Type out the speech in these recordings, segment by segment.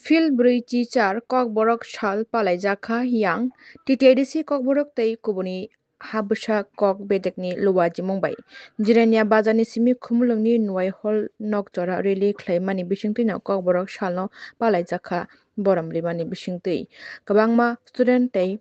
Phil Briti char kokborok shal palai jakha yang TTDC kokborok tei kubuni habsa kok bedekni luwaji mumbai jirania bazani simi khumulungni nuai hol nokjora reli khlaimani bisingtui no kokborok shalno palai jakha boram rimani bisingtui kwbangma student tei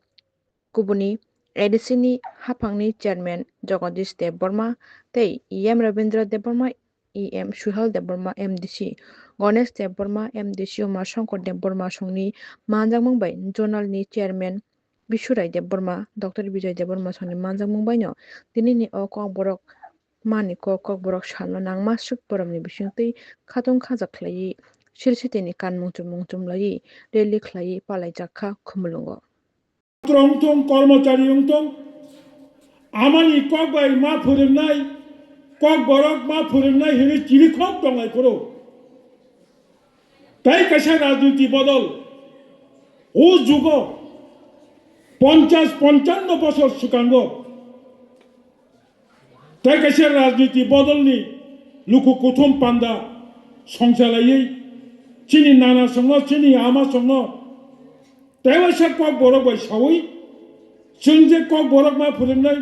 kubuni ADC ni haphangni chairman Jagadish Debbarma tei EM Rabindra Debbarma EM Suhal Debbarma MDC Ganesh Debbarma MDC Umashankar Debbarma songni manjang mungbai zonal ni chairman Bishurai Debbarma Dr. Vijay Debbarma songni manjang mungbai no dinini o kok borok mani kok borok salno nangma suk boramni bisingtui khatung khajak khlai sirsitini kanmung chumung lai reli khlai palai jakha khumulungo Trongtong কর্মচারী অংতং আমানি cock by মা फोरोंनाय cock বরক মা फोरोंनाय হিনি চিরিখক দংলাই করো তাই কাছে রাজনীতি বদল ও যুগ 50-55 বছর সুকাঙ্গ তাই কাছে রাজনীতি বদলনি লুকু কুথুম পান্দা সংসালাই চিনি নানা সঙ্গ চিনি আমা সঙ্গ Tewasa kok borok bai sawi, sungje kok borok ma फोरोंनाय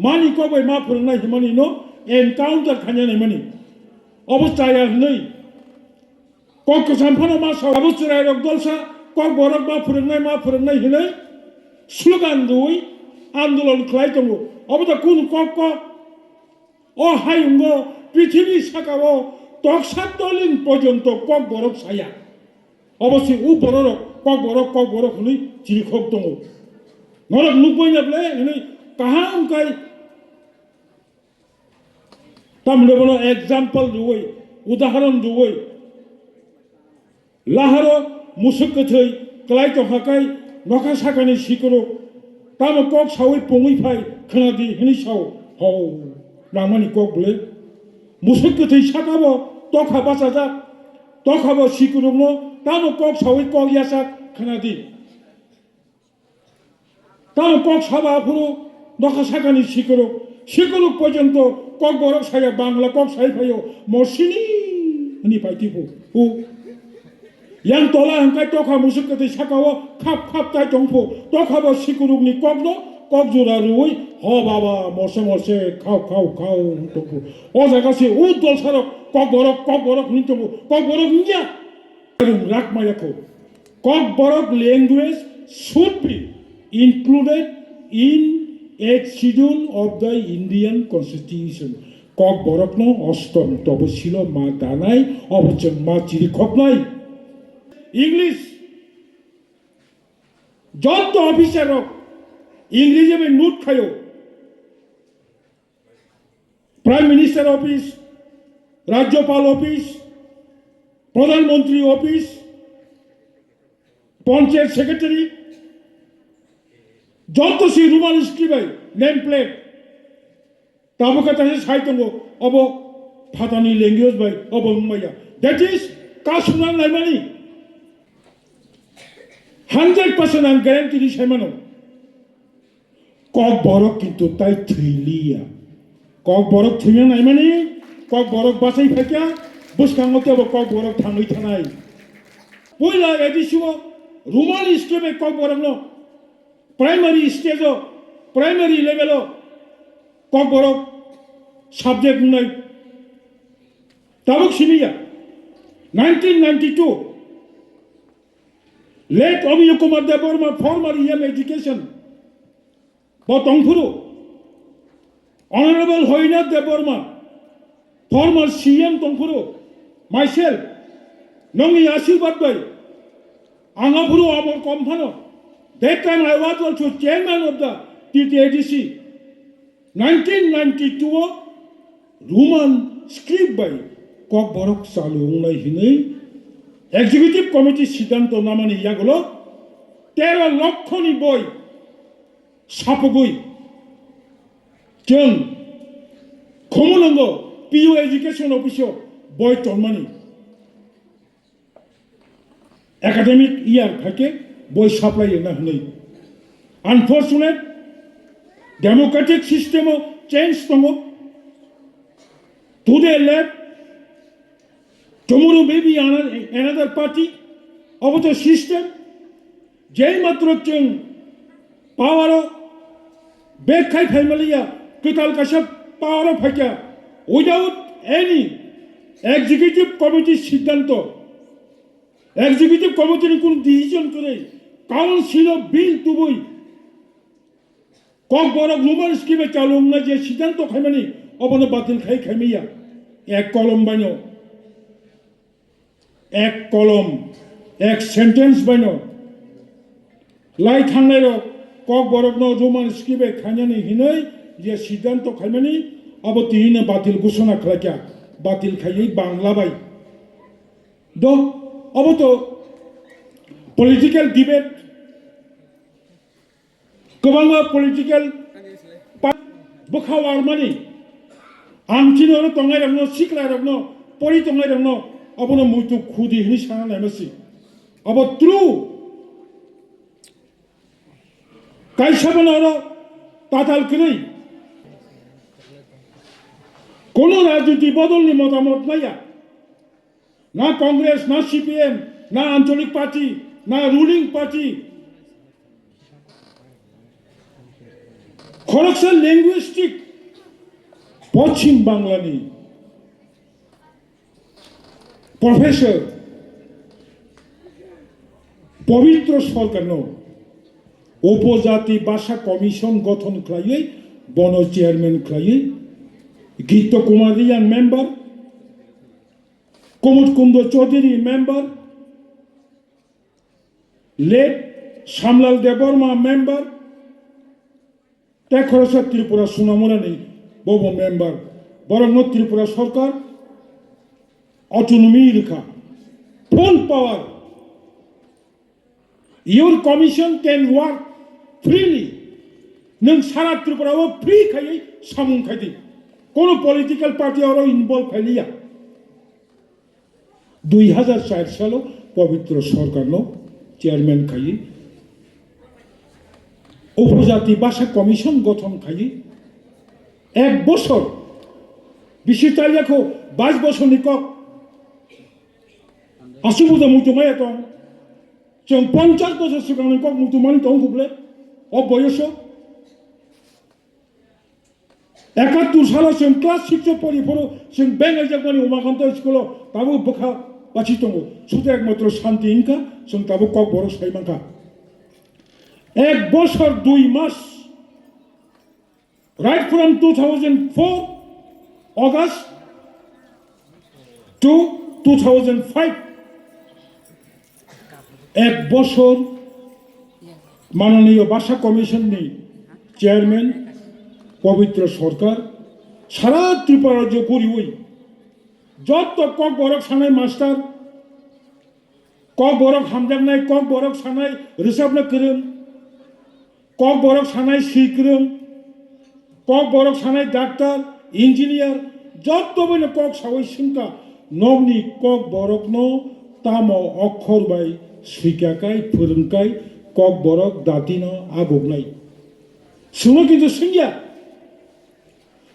mani kok bai ma फोरोंनाय himani no encounter khanya nai mani obostaya nei kok kesampano ma sawi abusurai rok dolsa kok borok ma फोरोंनाय hinai slogan dui আন্দোলন khlai tongo obota kun kok o hayungo পৃথিবী সাকাও তকসাত দলিন পর্যন্ত cock বরক সায়া অবশ্যই উ বরক cock বরক হনি চিরিখক দङ নরক নুকবই নাবলে হনি কাহাম কাই তামলে বনো example দুই উদাহরণ দুই লাহারো মুসুকথৈ ক্লাই তহাকাই নখা সাকানি সিকরো তাম কক সাউই পঙই ফাই খনাদি হনি সাও হও নামানি কক বলে মুসুকথৈ সাকাবো তখা বাসাজা তখাবো সিকরুমো তাম কক সাউই কক ইয়াসা খনাদি তাম কক সাবা ফুরো নখা সাকানি সিকরো পর্যন্ত কক বরক সায়া বাংলা কক সাই ফাইও মরসিনি হনি পাইতিবো ও ইয়াং তলা হাঙ্কাই তখা মুসুকথৈ সাকাও খাপ তাই দংফো তখাবো সিকরুমনি ককনো কক জোড়া রুই হ বাবা মরসে খাও দংফো ও জায়গাসে ও দল সারক কক বরক হনি দংফো কক বরক নিয়া রাখ মায়াকো cock Borok language should be included in a schedule of the Indian Constitution. Kokborok no অষ্টম তপশিল মা দানাই অবচন মা চিরিখক নাই ইংলিশ যত অফিসার ইংরেজি में নোট খায়ো প্রাইম মিনিস্টার অফিস রাজ্যপাল অফিস প্রধানমন্ত্রী অফিস পঞ্চায়েত সেক্রেটারি যত সে রুমাল স্ক্রিবাই নেম প্লেট তাবকাতাসে সাইতঙ্গ অব ফাতানি ল্যাঙ্গুয়েজ বাই অব মাইয়া দ্যাট ইজ কাসুনান নাইমানি 100% আন গ্যারান্টি দি সাইমানো কক বরক কিন্তু তাই থইলিয়া কক বরক থইয়া নাইমানি কক বরক বাসাই ফাইকা বুসকাঙ্গতে অব কক বরক থাঙ্গই থানাই পয়লা এডিসিও রুমাল স্ক্রিবে কক বরক ন প্রাইমারি স্টেজও প্রাইমারি লেভেলও কক বরক সাবজেক্ট নাই তাবক সিনিয়া 1992 late Omiyo Kumar Deborma former EM education Botongfuru Honorable Hoinath Deborma former CM Tongfuru myself Nongi Ashirwad Bhai Angapuru Amor Komphano that time I was also chairman of the TTADC 1992 Ruman script by Kok Borok Salungai Hine executive কমিটির সিদ্ধান্ত নামানি ইয়াগুলো 13 লক্ষনি বই সাপগুই জন খমলঙ্গ পিও education অফিসও বই তলমানি academic ইয়ার থেকে বই supply না হই unfortunate democratic সিস্টেমও চেঞ্জ দङ today left tomorrow maybe another party অবত সিস্টেম যেই মাত্র जों पावारो बेखाय फैमालिया कताल काशा पावारो फाइका विदाउट एनी एग्जीक्यूटिव कमिटी सिद्धांत एग्जीक्यूटिव कमिटी नि कोन डिसिजन करे काउंसिल ऑफ बिल दुबई कक बरक रुमाल स्कीमे चालुंगना जे सिद्धांत खायमानि अबनो बातिल खायमिया एक कलम बायनो एक कलम एक सेंटेंस बायनो लाई थांनाय कक बरकनो रुमाल स्कीमे खायनानि हिनै जे सिद्धांत खायमानि अब तिहिने बातिल घोषणा खालाया बातिल खायै बांला बाय दो अब तो पॉलिटिकल डिबेट गोबां पॉलिटिकल बोखावार मानि आंथिनो तंगाय रंनो सिकला रंनो परि तंगाय रंनो अबनो मुतु खुदि हिनि साना नायमसि अब ट्रू कायसाबनो ताताल करै कोनो राजनीति बदलनि मतामत नाया ना कांग्रेस ना सीपीएम ना आंचलिक पार्टी ना रूलिंग पार्टी खरगसा लिंगुइस्टिक पश्चिम बांग्लानि प्रोफेसर पवित्र सरकारनो उपजाति भाषा कमिशन गठन खालायै बन चेयरमैन खालायै गीत कुमारिया member Kumud Kunda Chowdhury member late Shyamlal Debbarma member Kharsa Tripura सुनामुरानि बबो मेंबर बरंग त्रिपुरा सरकार ऑटोनॉमी रेखा full power your commission can work freely नों सारा त्रिपुरा फ्री खायै सामुं खायदि कोनो पॉलिटिकल पार्टी और इनवल्व खायलिया 2004 साल पवित्र सरकार चेयरमैन खाई उपजाति भाषा कमिशन गठन खाई एक बছর बिसितालियाखौ 22 बছरनि कक आसुबुदा मुतुमाया दं जों 50 बছर सिगांनि कक मुतुमानि दं गुबले बयस 71 सालाव जों क्लास 6 फरायफोराव जों बेंगाइ जागमानि उमाकान्त स्कुलाव दाबो बोखा बाथि दङ सुदे एकमात्र शान्ति इनका जों दाबो कक बर' साइमांका एक बছর 2 मास right from 2004 August to 2005 एक बছর माननीय भाषा कमिशन नि चेयरमैन पवित्र सरकार सारा त्रिपुरा राज्य गरिबै जत कक बरक सानाय मास्टार कक बरक हामजांनाय कक बरक सानाय रोजाबनो गोरों कक बरक सानाय सिग्रों कक बरक सानाय डाक्टर इंजिनियर जत बनो कक सावै सिंका नगनि कक बरकनो तामो अक्षर बाय सिकाकाय फोरोंकाय कक बरक दातिनो आगोगनाय सुनो किन्तु सिंगिया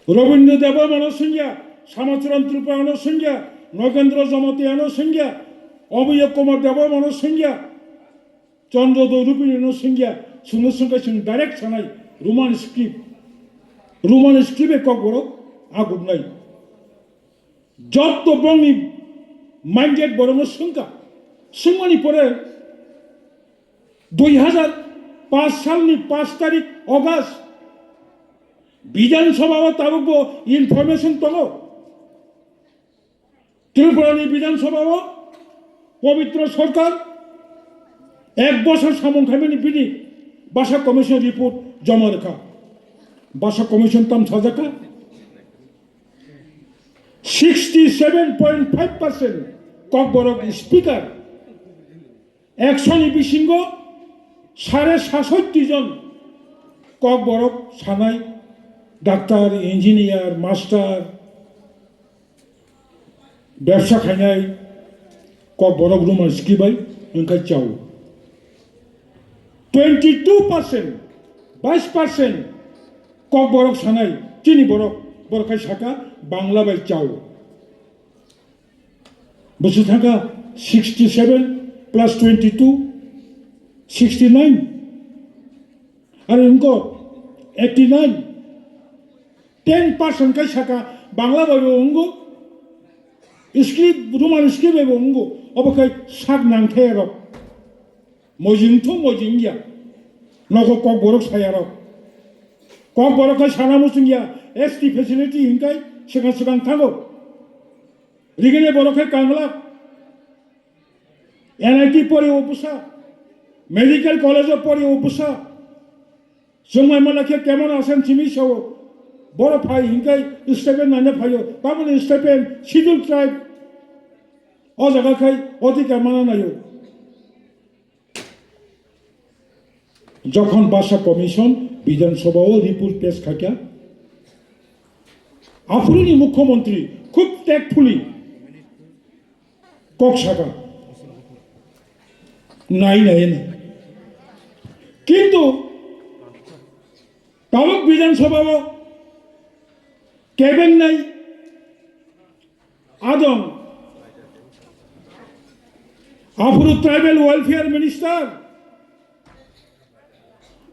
रवीन्द्र देवबर्मनो सिंगिया सामचरण त्रिपुरानो सिंगिया नगेन्द्र जमतियानो सिंगिया अभय कुमार देवबर्मनो सिंगिया चंद्रदय रूपिणीनो सिंगिया सुनो सिंगा सिं डायरेक्ट सानाय रोमान स्क्रिप्ट कक बरक आगोगनाय जत बंगनि माइंडेड बरनो सिंका सिंमानि परे 2005 सालनि 5 तारिख अगस्त विधानसभा ताबो इनफरमेशन दङ त्रिपुरानि विधानसभा पवित्र सरकार एक बছর सामं खायमानि बिनि भाषा कमिशन रिपोर्ट जमा रखा भाषा कमिशन ताम साजाका 67.5% कक बरक स्पीकर 100 बिसिंग 67.5 जन कक बरक सानाय डाक्टर इंजिनियर मास्टर व्यवसा खायनाय कक बरक रुमाल स्किबाय ओंखाय चाव 22% 22% कक बरक सानाय चिनी बरक बरखाय साका बांला बाय चाव बसु थाका 67 plus 22 69 R ইনকো 89 10% kai saka bangla babe ungo script roman script babe ungo obakai sak nang thero mojing to mojing ya nogo kok borok sayaro kok borok kai sana musingya st facility hinkai sekan sekan thago rigene borok kai kangla NIT পরে উপসা medical কলেজে পরে উপসা সময় মালাকে কেমন আছেন চিনি সব বড় ভাই হিংকাই স্টেপেন নানে ভাইও তারপরে স্টেপেন শিডিউল ট্রাইব ও জায়গা খাই অধিকার মানা নাইও যখন ভাষা কমিশন বিধানসভাও রিপোর্ট পেশ খাকিয়া আফরিনি মুখ্যমন্ত্রী খুব ট্যাক্টফুলি কক শাখা নাই নাই না কিন্তু তালুক বিধানসভাও কেবেন নাই আদম আফরু ট্রাইবেল ওয়েলফেয়ার মিনিস্টার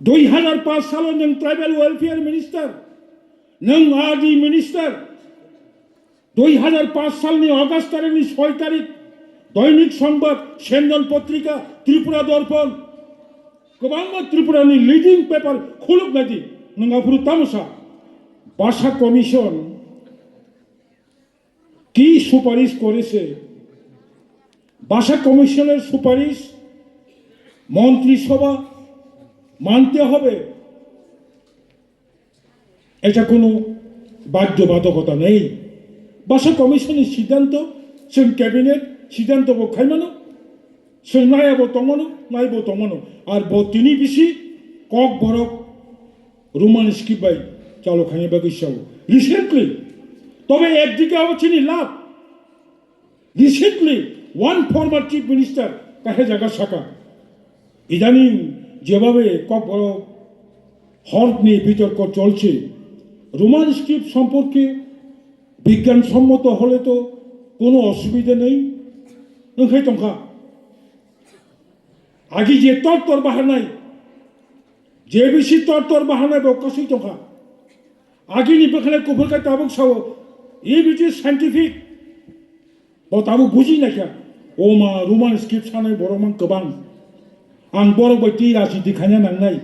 2005 সালে নং ট্রাইবেল ওয়েলফেয়ার মিনিস্টার নং আদি মিনিস্টার 2005 সালনি অগস্ট তারিখনি 6 তারিখ দৈনিক সংবাদ সেনদল পত্রিকা ত্রিপুরা দর্পণ গোবাং ত্রিপুরানি লিডিং পেপার খুলুক নাকি নঙ্গাপুর তামসা ভাষা কমিশন কি সুপারিশ করেছে ভাষা কমিশনের সুপারিশ মন্ত্রিসভা মানতে হবে এটা কোনো বাধ্যবাধকতা নেই ভাষা কমিশনের সিদ্ধান্ত সেন ক্যাবিনেট সিদ্ধান্ত বখাই মানো সে নাইব তমনো নাইব তমনো আর তিনি বেশি cock Borok Roman script by চালো খাইয়ে বাগিসাও রিসেন্টলি তবে একদিকে আবার চিনি লাভ recently one former chief minister কাহে জায়গা শাখা ইদানিং যেভাবে কক বরক হর্ক নিয়ে বিতর্ক চলছে রোমান স্ক্রিপ্ট সম্পর্কে বিজ্ঞানসম্মত হলে তো কোনো অসুবিধা নেই ওখানে টঙ্কা আগে যে তর বাহানাই যে বেশি তর বাহানাই বকাশি টঙ্কা আগে নিবেখানে কুফুরকা তাবুক সাও এই বিটি সাইন্টিফিক তাবু বুঝি নাকি ও মা রোমান স্ক্রিপ্ট সানাय বড়মান गोबां आं बर' बायदि राजि देखायनो नांनाय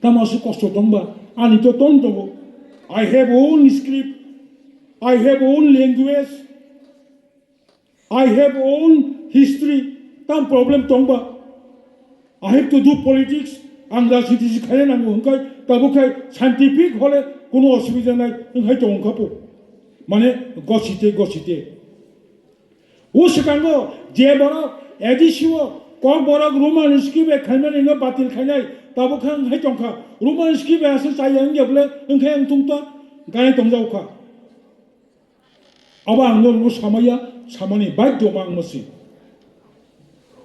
दा मासु खस्थ' दंबा आंनिथ' दं I have own script I have own language I have own history tam problem dongba I have to do politics आं राजनीति सिखायनो नांगौ ओंखाय दाबोखाय साइन्टिफिक हले कोनो असुबिदा नाय ओंखाय दंखाबो माने गसिते ও সিকাঙ্গো যে বড় এডিসিও কক বড় রোমান স্ক্রিপ্ট খাইমানে ন বাতিল খাইনাই দাবোখাং হাই দंखा রোমান স্ক্রিপ্ট আছে চাইয়াं गेबले ओंखाय आं तुंता गाय दंजावखा अब आं नो सामाया सामानि बाध्य मां मसि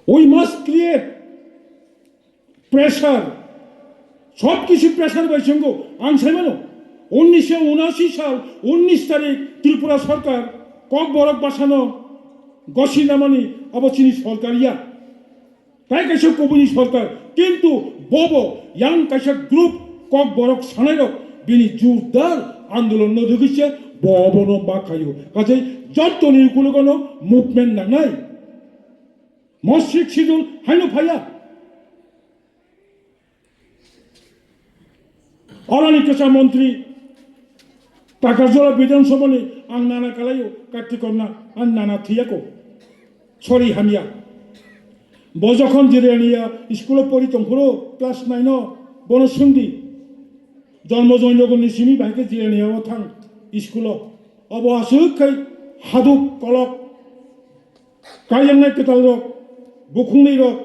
we must create pressure সব কিছু প্রেসার বাইসঙ্গ আং সাইমানো 1979 সাল 19 তারিখ ত্রিপুরা সরকার কক বরক বাসানো গসি নামানি অবচিনি সরকারিয়া তাই কাছে কবুনি সরকার কিন্তু বব ইয়াং কাছে গ্রুপ কক বরক সানাইরক বিনি জোরদার আন্দোলন রুগিছে ববন বাখায়ো কাজে যতনি কোনো মুভমেন্ট নাই মসজিদ শিডুল হাইনো ফাইয়া অরানি কেশা মন্ত্রী টাকাজোড়া বিধানসভানি आं नाना कालायो कार्तिकन्ना आं नाना थियाको सरि हामिया बजखन जिरानिया स्कुल परि तंखरो क्लास 9 बनसुंदी जन्म जयनगरनि सिमी बाइके जिरानियाव थां स्कुल अब आसुखै हादुक कलक कायंनाय केतालरक बुखुंनि रक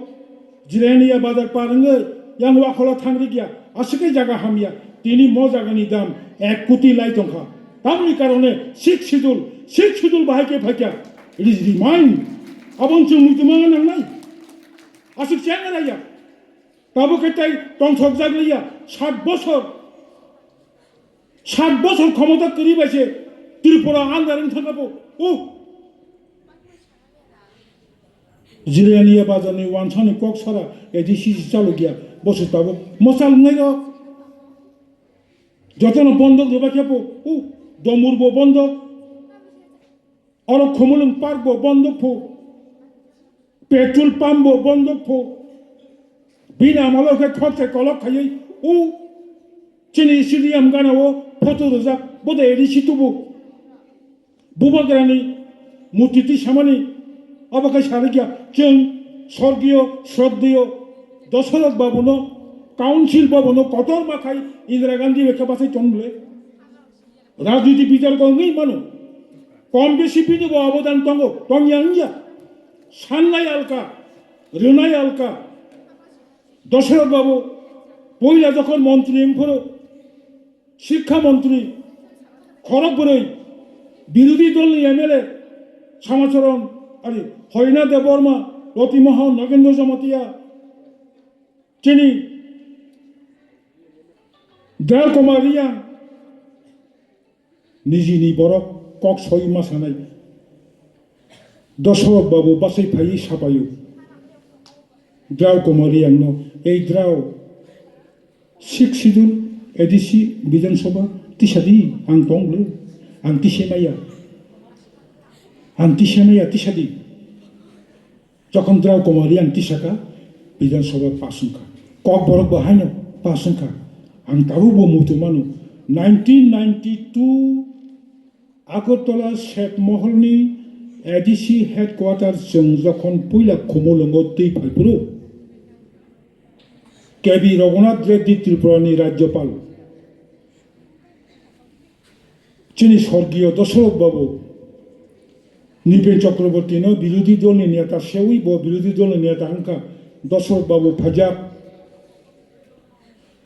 जिरानिया बाजार पारंगे yang wakola थांग्रि गया आसुखै जागा हामिया तिनि म जागानि दाम 1 कोटी लाई तंखा তামনি কারণে সিক্স শিডিউল বাহাইকে ফাইকা ইট ইজ রিমাইন্ড আবন চুং মুতুমাঙা নাংনাই আসুক চ্যাঙ্গা রাইয়া তাবো কেটাই টংসক জাগলিয়া 60 বছর ক্ষমতা করি বাইছে ত্রিপুরা আন্দোলন থাকাবো ও जिरानिया बाजारनि वानसानि कक सारा एडिसि चालु गया बस ताबो मसाल नहीं যতন বন্ধ দেবা খেপো ও দমুরবো বন্ধ আর খমলং পার্কবো বন্ধ ফো পেট্রোল পাম্পবো বন্ধ ফো বিনা মালকে খরচে কলক খাইয়ে ও চিনি সিডিয়াম গানাও ফটো রোজা বোধ এডিসি তুবো বুবাগ্রানি মূর্তিটি সামানি অবাকায় সারে গিয়া जों স্বর্গীয় শ্রদ্ধেয় দশরথ বাবুনো কাউন্সিল বাবুনো কতর মাখাই ইন্দিরা গান্ধী রেখা বাসাই চন্দ্রে রাজনীতি বিচার গঙ্গেই মানো কম বেশি বিনিব অবদান দঙ্গ টংয়াংয়া সান্নাই আলকা রেনাই আলকা দশরথ বাবু পয়লা যখন মন্ত্রী এমফোর শিক্ষামন্ত্রী খড়গপুরে বিরোধী দল এমএলএ শ্যামাচরণ আরে হরিনা দেববর্মা রতিমোহন নগেন্দ্র জমাতিয়া চিনি দয়াল কুমার রিয়া নিজিনি বরক কক ছয় মাস আনাই দশরথ বাবু বাসাই ফাই সাপায়ু দয়াল কুমার রিয়াং এই দ্রাও সিক্স শিডিউল এডিসি বিধানসভা তিসাদি আং টংলে আং তিসেমাইয়া তিসাদি যখন দ্রাও কুমার রিয়াং তিসাকা বিধানসভা পাসংখা কক বরক বাহাইনো পাসংখা आं तारुबो मुथुमानु 1992 আগরতলা शेख महलनि एडिसि हेडक्वार्टार जों जखन पयला खमलंगो दै फाइपुरो केबि रघुनाथ रेड्डी त्रिपुरानि राज्यपाल चिनि स्वर्गीय दशरथ बाबू निपेन चक्रवर्ती न विरोधी दलनि नेता सेवई बो विरोधी दलनि नेता हांखा दशरथ बाबू फाजाक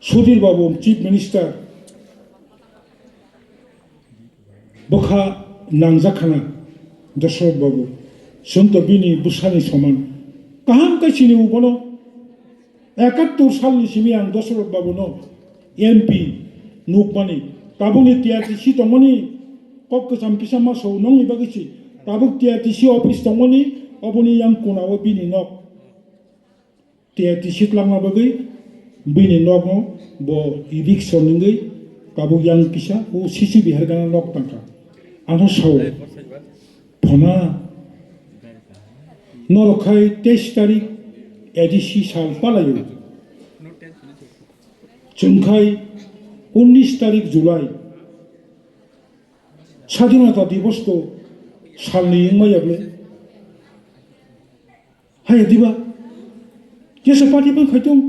सुधीर बाबू चीफ मिनिस्टार बखा नांजाखाना दशरथ बाबू संत बिनी बुसानी समान काहाम कैसिनि उबनो 71 सालनि सिमी आं दशरथ बाबू न एमपी नुकमानी ताबुनि टिआरटिसि दंमोनि कक्कसाम पिसामा सौ नंनि बागिसि ताबुक टिआरटिसि अफिस दंमोनि अबुनि यां कोनाव बिनि नक टिआरटिसि लांना बागै बिनि नक बो इभिक्सन नंगै काबु यां किसा ओ सिसि बिहार गाना नक तांखा आनो साव फना नरखाय 23 तारिख एडिसि साल पालायो जोंखाय 19 तारिख जुलाई स्वाधीनता दिवस तो सालनि इंमायाबले हाय दिबा जेसे पार्टी बन खायतों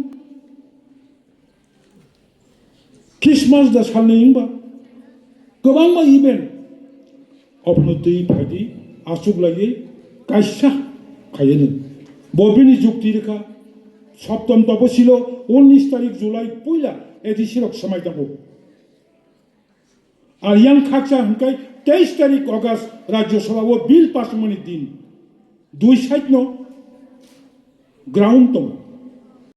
क्रिसमास दा सालनि इंबा गोबां मा इवेंट अपनति फायदि आसुगलायै कायसा खायनो बबिनि जुक्ति रेखा सप्तम तपसिल 19 तारिख जुलाई पयला एडिसि रक समय दंगो আর ইয়াং খাকসা হংকাই 23 তারিখ অগাস্ট রাজ্যসভা ও বিল পাস মনি দিন দুই সাইড ন গ্রাউন্ড তো